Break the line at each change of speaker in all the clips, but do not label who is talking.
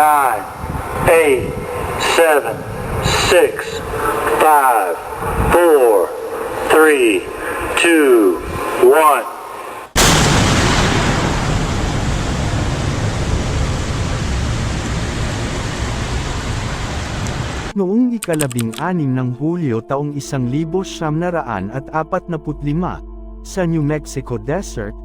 9, 8, 7, 6, 5, 4, 3, 2, 1.
Noong ika-15 ng Hulyo taong 1945, sa New Mexico Desert,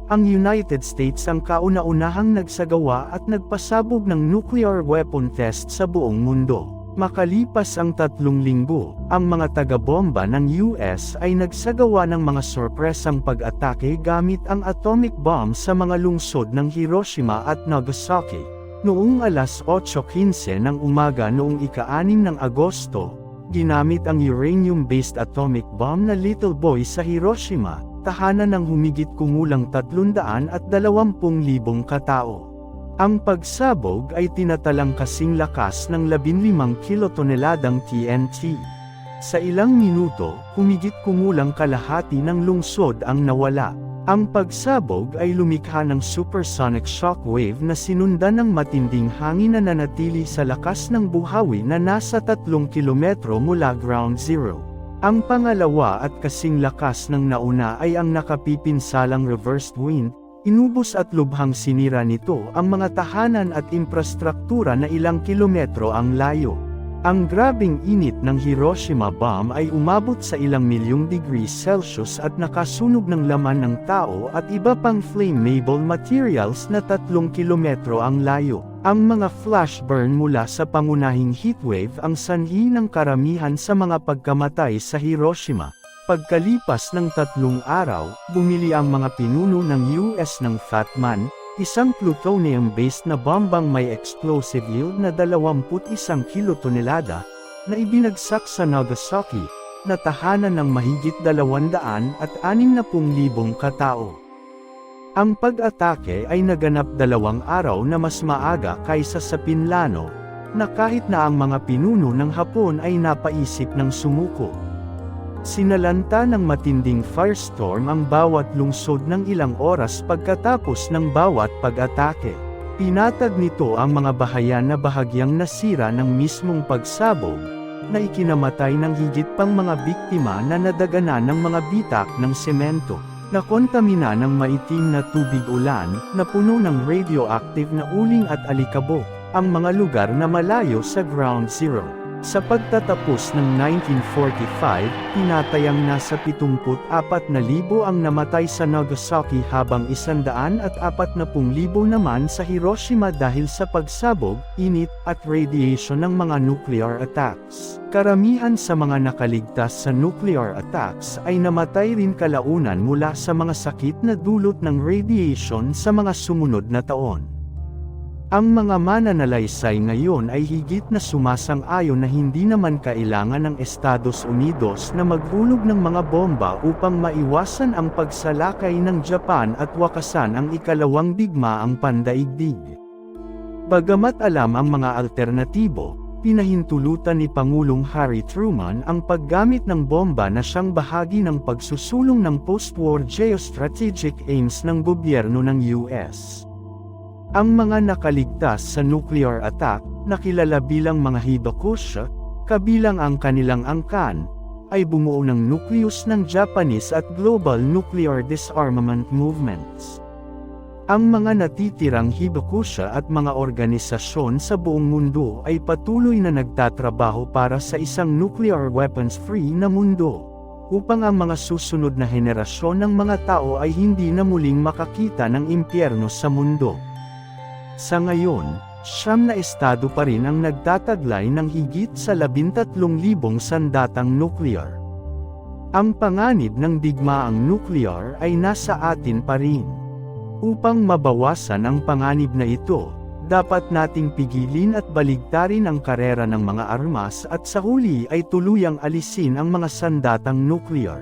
ang United States ang kauna-unahang nagsagawa at nagpasabog ng nuclear weapon test sa buong mundo. Makalipas ang 3 linggo, ang mga taga-bomba ng US ay nagsagawa ng mga sorpresang pag-atake gamit ang atomic bomb sa mga lungsod ng Hiroshima at Nagasaki. Noong alas 8:15 ng umaga noong ika-6 ng Agosto, ginamit ang uranium-based atomic bomb na Little Boy sa Hiroshima, tahanan ng humigit kumulang 320,000 katao. Ang pagsabog ay tinatalang kasing lakas ng 15 kilotoneladang TNT. Sa ilang minuto, humigit kumulang kalahati ng lungsod ang nawala. Ang pagsabog ay lumikha ng supersonic shockwave na sinundan ng matinding hangin na nanatili sa lakas ng buhawi na nasa 3 kilometro mula ground zero. Ang pangalawa at kasing lakas ng nauna ay ang nakapipinsalang reversed wind, inubos at lubhang sinira nito ang mga tahanan at infrastruktura na ilang kilometro ang layo. Ang grabing init ng Hiroshima bomb ay umabot sa ilang milyong degrees Celsius at nakasunog ng laman ng tao at iba pang flammable materials na 3 kilometro ang layo. Ang mga flash burn mula sa pangunahing heatwave ang sanhi ng karamihan sa mga pagkamatay sa Hiroshima. Pagkalipas ng 3 araw, bumili ang mga pinuno ng US ng Fat Man, isang plutonium-based na bombang may explosive yield na 21 kilotonelada, na ibinagsak sa Nagasaki, na tahanan ng mahigit 260,000 katao. Ang pag-atake ay naganap 2 araw na mas maaga kaysa sa pinlano, na kahit na ang mga pinuno ng Hapon ay napaisip ng sumuko. Sinalanta ng matinding firestorm ang bawat lungsod ng ilang oras pagkatapos ng bawat pag-atake. Pinatag nito ang mga bahayan na bahagyang nasira ng mismong pagsabog, na ikinamatay ng higit pang mga biktima na nadaganan ng mga bitak ng semento. Nakontamina ng maitim na tubig ulan, na puno ng radioactive na uling at alikabok, ang mga lugar na malayo sa ground zero. Sa pagtatapos ng 1945, tinatayang nasa 74,000 ang namatay sa Nagasaki habang 140,000 naman sa Hiroshima dahil sa pagsabog, init, at radiation ng mga nuclear attacks. Karamihan sa mga nakaligtas sa nuclear attacks ay namatay rin kalaunan mula sa mga sakit na dulot ng radiation sa mga sumunod na taon. Ang mga mananalaysay ngayon ay higit na sumasang-ayon na hindi naman kailangan ng Estados Unidos na maghulog ng mga bomba upang maiwasan ang pagsalakay ng Japan at wakasan ang ikalawang digmaang pandaigdig. Bagamat alam ang mga alternatibo, pinahintulutan ni Pangulong Harry Truman ang paggamit ng bomba na siyang bahagi ng pagsusulong ng post-war geostrategic aims ng gobyerno ng US. Ang mga nakaligtas sa nuclear attack, na kilala bilang mga Hibakusha, kabilang ang kanilang angkan, ay bumuo ng nucleus ng Japanese at global nuclear disarmament movements. Ang mga natitirang Hibakusha at mga organisasyon sa buong mundo ay patuloy na nagtatrabaho para sa isang nuclear weapons-free na mundo, upang ang mga susunod na henerasyon ng mga tao ay hindi na muling makakita ng impyerno sa mundo. Sa ngayon, 9 na estado pa rin ang nagtataglay ng higit sa 13,000 sandatang nuclear. Ang panganib ng digmaang nuclear ay nasa atin pa rin. Upang mabawasan ang panganib na ito, dapat nating pigilin at baligtarin ang karera ng mga armas at sa huli ay tuluyang alisin ang mga sandatang nuclear.